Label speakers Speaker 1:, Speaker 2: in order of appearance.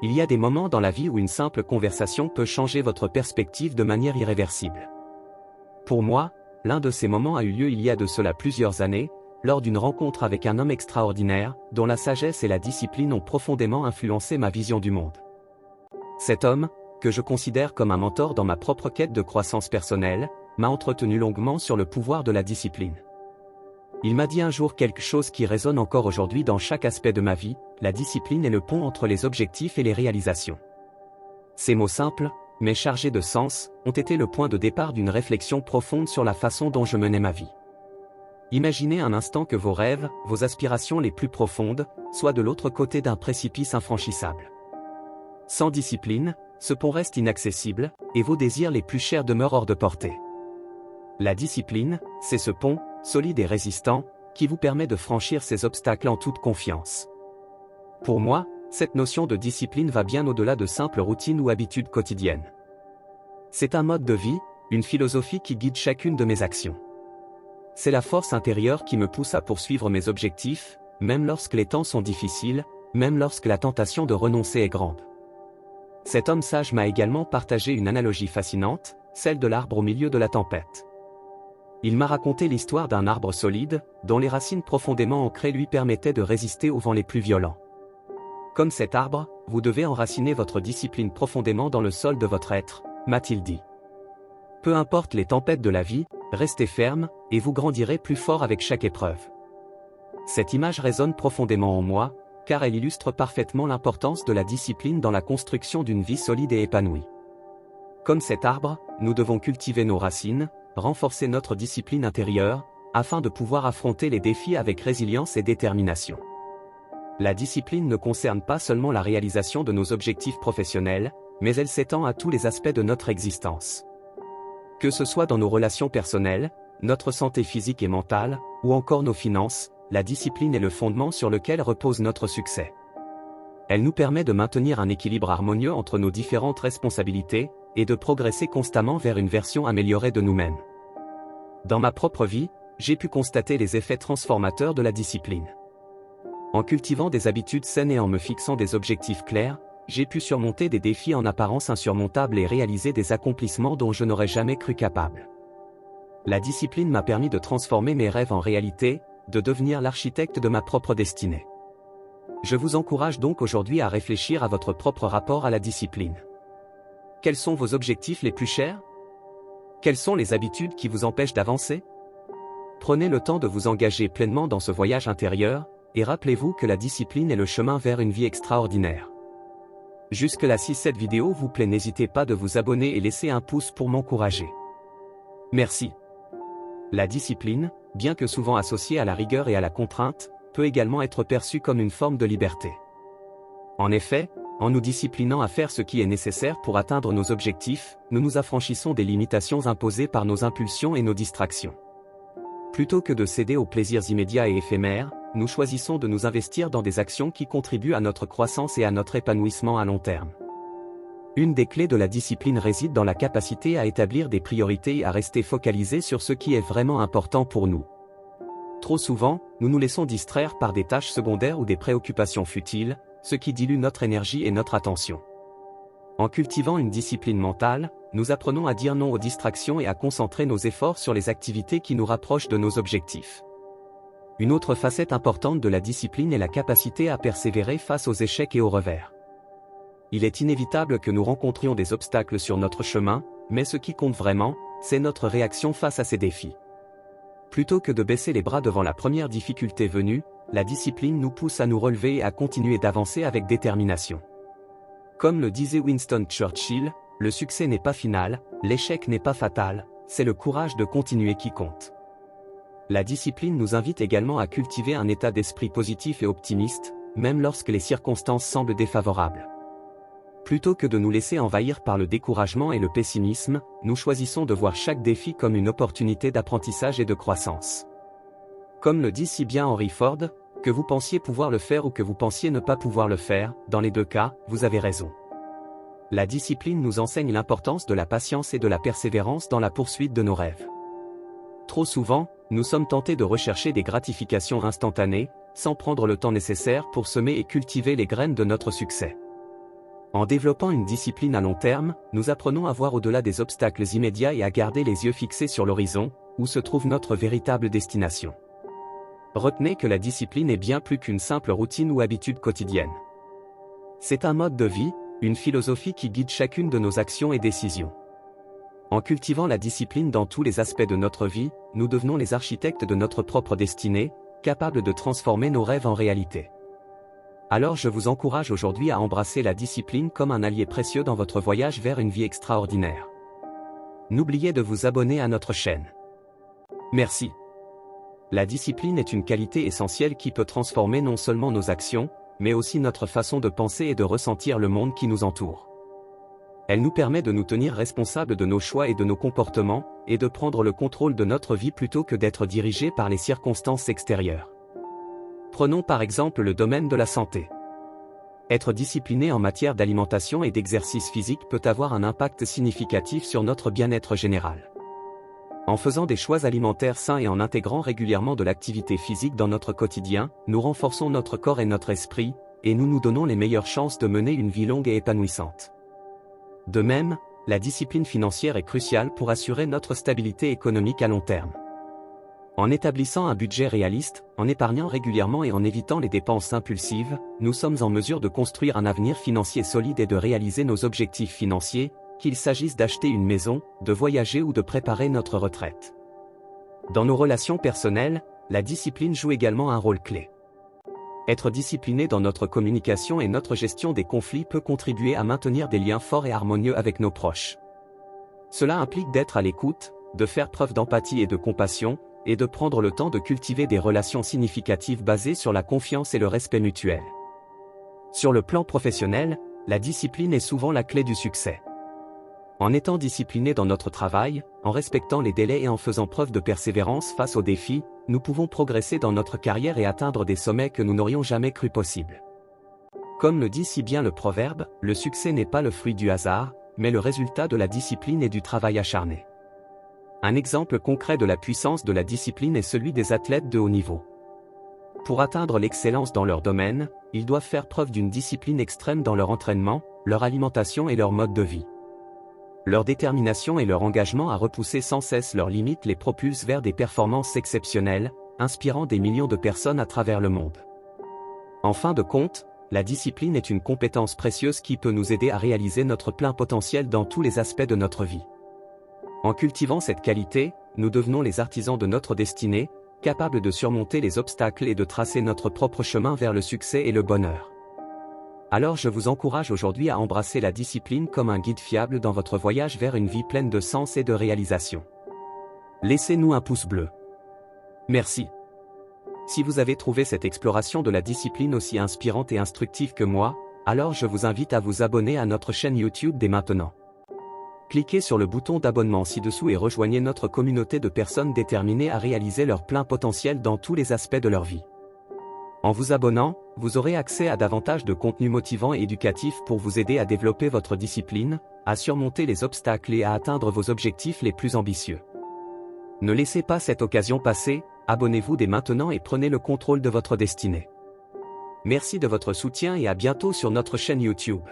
Speaker 1: il y a des moments dans la vie où une simple conversation peut changer votre perspective de manière irréversible. Pour moi, l'un de ces moments a eu lieu il y a de cela plusieurs années, lors d'une rencontre avec un homme extraordinaire, dont la sagesse et la discipline ont profondément influencé ma vision du monde. Cet homme, que je considère comme un mentor dans ma propre quête de croissance personnelle, m'a entretenu longuement sur le pouvoir de la discipline. Il m'a dit un jour quelque chose qui résonne encore aujourd'hui dans chaque aspect de ma vie: la discipline est le pont entre les objectifs et les réalisations. Ces mots simples, mais chargés de sens, ont été le point de départ d'une réflexion profonde sur la façon dont je menais ma vie. Imaginez un instant que vos rêves, vos aspirations les plus profondes, soient de l'autre côté d'un précipice infranchissable. Sans discipline, ce pont reste inaccessible, et vos désirs les plus chers demeurent hors de portée. La discipline, c'est ce pont, solide et résistant, qui vous permet de franchir ces obstacles en toute confiance. Pour moi, cette notion de discipline va bien au-delà de simples routines ou habitudes quotidiennes. C'est un mode de vie, une philosophie qui guide chacune de mes actions. C'est la force intérieure qui me pousse à poursuivre mes objectifs, même lorsque les temps sont difficiles, même lorsque la tentation de renoncer est grande. Cet homme sage m'a également partagé une analogie fascinante, celle de l'arbre au milieu de la tempête. Il m'a raconté l'histoire d'un arbre solide, dont les racines profondément ancrées lui permettaient de résister aux vents les plus violents. Comme cet arbre, vous devez enraciner votre discipline profondément dans le sol de votre être, m'a-t-il dit. Peu importe les tempêtes de la vie, restez ferme, et vous grandirez plus fort avec chaque épreuve. Cette image résonne profondément en moi, car elle illustre parfaitement l'importance de la discipline dans la construction d'une vie solide et épanouie. Comme cet arbre, nous devons cultiver nos racines, renforcer notre discipline intérieure, afin de pouvoir affronter les défis avec résilience et détermination. La discipline ne concerne pas seulement la réalisation de nos objectifs professionnels, mais elle s'étend à tous les aspects de notre existence. Que ce soit dans nos relations personnelles, notre santé physique et mentale, ou encore nos finances, la discipline est le fondement sur lequel repose notre succès. Elle nous permet de maintenir un équilibre harmonieux entre nos différentes responsabilités, et de progresser constamment vers une version améliorée de nous-mêmes. Dans ma propre vie, j'ai pu constater les effets transformateurs de la discipline. En cultivant des habitudes saines et en me fixant des objectifs clairs, j'ai pu surmonter des défis en apparence insurmontables et réaliser des accomplissements dont je n'aurais jamais cru capable. La discipline m'a permis de transformer mes rêves en réalité, de devenir l'architecte de ma propre destinée. Je vous encourage donc aujourd'hui à réfléchir à votre propre rapport à la discipline. Quels sont vos objectifs les plus chers? Quelles sont les habitudes qui vous empêchent d'avancer? Prenez le temps de vous engager pleinement dans ce voyage intérieur, et rappelez-vous que la discipline est le chemin vers une vie extraordinaire. Jusque-là, si cette vidéo vous plaît, n'hésitez pas de vous abonner et laisser un pouce pour m'encourager. Merci. La discipline, bien que souvent associée à la rigueur et à la contrainte, peut également être perçue comme une forme de liberté. En effet, en nous disciplinant à faire ce qui est nécessaire pour atteindre nos objectifs, nous nous affranchissons des limitations imposées par nos impulsions et nos distractions. Plutôt que de céder aux plaisirs immédiats et éphémères, nous choisissons de nous investir dans des actions qui contribuent à notre croissance et à notre épanouissement à long terme. Une des clés de la discipline réside dans la capacité à établir des priorités et à rester focalisés sur ce qui est vraiment important pour nous. Trop souvent, nous nous laissons distraire par des tâches secondaires ou des préoccupations futiles, ce qui dilue notre énergie et notre attention. En cultivant une discipline mentale, nous apprenons à dire non aux distractions et à concentrer nos efforts sur les activités qui nous rapprochent de nos objectifs. Une autre facette importante de la discipline est la capacité à persévérer face aux échecs et aux revers. Il est inévitable que nous rencontrions des obstacles sur notre chemin, mais ce qui compte vraiment, c'est notre réaction face à ces défis. Plutôt que de baisser les bras devant la première difficulté venue, la discipline nous pousse à nous relever et à continuer d'avancer avec détermination. Comme le disait Winston Churchill, le succès n'est pas final, l'échec n'est pas fatal, c'est le courage de continuer qui compte. La discipline nous invite également à cultiver un état d'esprit positif et optimiste, même lorsque les circonstances semblent défavorables. Plutôt que de nous laisser envahir par le découragement et le pessimisme, nous choisissons de voir chaque défi comme une opportunité d'apprentissage et de croissance. Comme le dit si bien Henry Ford, que vous pensiez pouvoir le faire ou que vous pensiez ne pas pouvoir le faire, dans les deux cas, vous avez raison. La discipline nous enseigne l'importance de la patience et de la persévérance dans la poursuite de nos rêves. Trop souvent, nous sommes tentés de rechercher des gratifications instantanées, sans prendre le temps nécessaire pour semer et cultiver les graines de notre succès. En développant une discipline à long terme, nous apprenons à voir au-delà des obstacles immédiats et à garder les yeux fixés sur l'horizon, où se trouve notre véritable destination. Retenez que la discipline est bien plus qu'une simple routine ou habitude quotidienne. C'est un mode de vie, une philosophie qui guide chacune de nos actions et décisions. En cultivant la discipline dans tous les aspects de notre vie, nous devenons les architectes de notre propre destinée, capables de transformer nos rêves en réalité. Alors je vous encourage aujourd'hui à embrasser la discipline comme un allié précieux dans votre voyage vers une vie extraordinaire. N'oubliez de vous abonner à notre chaîne. Merci. La discipline est une qualité essentielle qui peut transformer non seulement nos actions, mais aussi notre façon de penser et de ressentir le monde qui nous entoure. Elle nous permet de nous tenir responsables de nos choix et de nos comportements, et de prendre le contrôle de notre vie plutôt que d'être dirigés par les circonstances extérieures. Prenons par exemple le domaine de la santé. Être discipliné en matière d'alimentation et d'exercice physique peut avoir un impact significatif sur notre bien-être général. En faisant des choix alimentaires sains et en intégrant régulièrement de l'activité physique dans notre quotidien, nous renforçons notre corps et notre esprit, et nous nous donnons les meilleures chances de mener une vie longue et épanouissante. De même, la discipline financière est cruciale pour assurer notre stabilité économique à long terme. En établissant un budget réaliste, en épargnant régulièrement et en évitant les dépenses impulsives, nous sommes en mesure de construire un avenir financier solide et de réaliser nos objectifs financiers, qu'il s'agisse d'acheter une maison, de voyager ou de préparer notre retraite. Dans nos relations personnelles, la discipline joue également un rôle clé. Être discipliné dans notre communication et notre gestion des conflits peut contribuer à maintenir des liens forts et harmonieux avec nos proches. Cela implique d'être à l'écoute, de faire preuve d'empathie et de compassion, et de prendre le temps de cultiver des relations significatives basées sur la confiance et le respect mutuel. Sur le plan professionnel, la discipline est souvent la clé du succès. En étant discipliné dans notre travail, en respectant les délais et en faisant preuve de persévérance face aux défis, nous pouvons progresser dans notre carrière et atteindre des sommets que nous n'aurions jamais cru possibles. Comme le dit si bien le proverbe, le succès n'est pas le fruit du hasard, mais le résultat de la discipline et du travail acharné. Un exemple concret de la puissance de la discipline est celui des athlètes de haut niveau. Pour atteindre l'excellence dans leur domaine, ils doivent faire preuve d'une discipline extrême dans leur entraînement, leur alimentation et leur mode de vie. Leur détermination et leur engagement à repousser sans cesse leurs limites les propulsent vers des performances exceptionnelles, inspirant des millions de personnes à travers le monde. En fin de compte, la discipline est une compétence précieuse qui peut nous aider à réaliser notre plein potentiel dans tous les aspects de notre vie. En cultivant cette qualité, nous devenons les artisans de notre destinée, capables de surmonter les obstacles et de tracer notre propre chemin vers le succès et le bonheur. Alors je vous encourage aujourd'hui à embrasser la discipline comme un guide fiable dans votre voyage vers une vie pleine de sens et de réalisation. Laissez-nous un pouce bleu. Merci. Si vous avez trouvé cette exploration de la discipline aussi inspirante et instructive que moi, alors je vous invite à vous abonner à notre chaîne YouTube dès maintenant. Cliquez sur le bouton d'abonnement ci-dessous et rejoignez notre communauté de personnes déterminées à réaliser leur plein potentiel dans tous les aspects de leur vie. En vous abonnant, vous aurez accès à davantage de contenus motivants et éducatifs pour vous aider à développer votre discipline, à surmonter les obstacles et à atteindre vos objectifs les plus ambitieux. Ne laissez pas cette occasion passer, abonnez-vous dès maintenant et prenez le contrôle de votre destinée. Merci de votre soutien et à bientôt sur notre chaîne YouTube.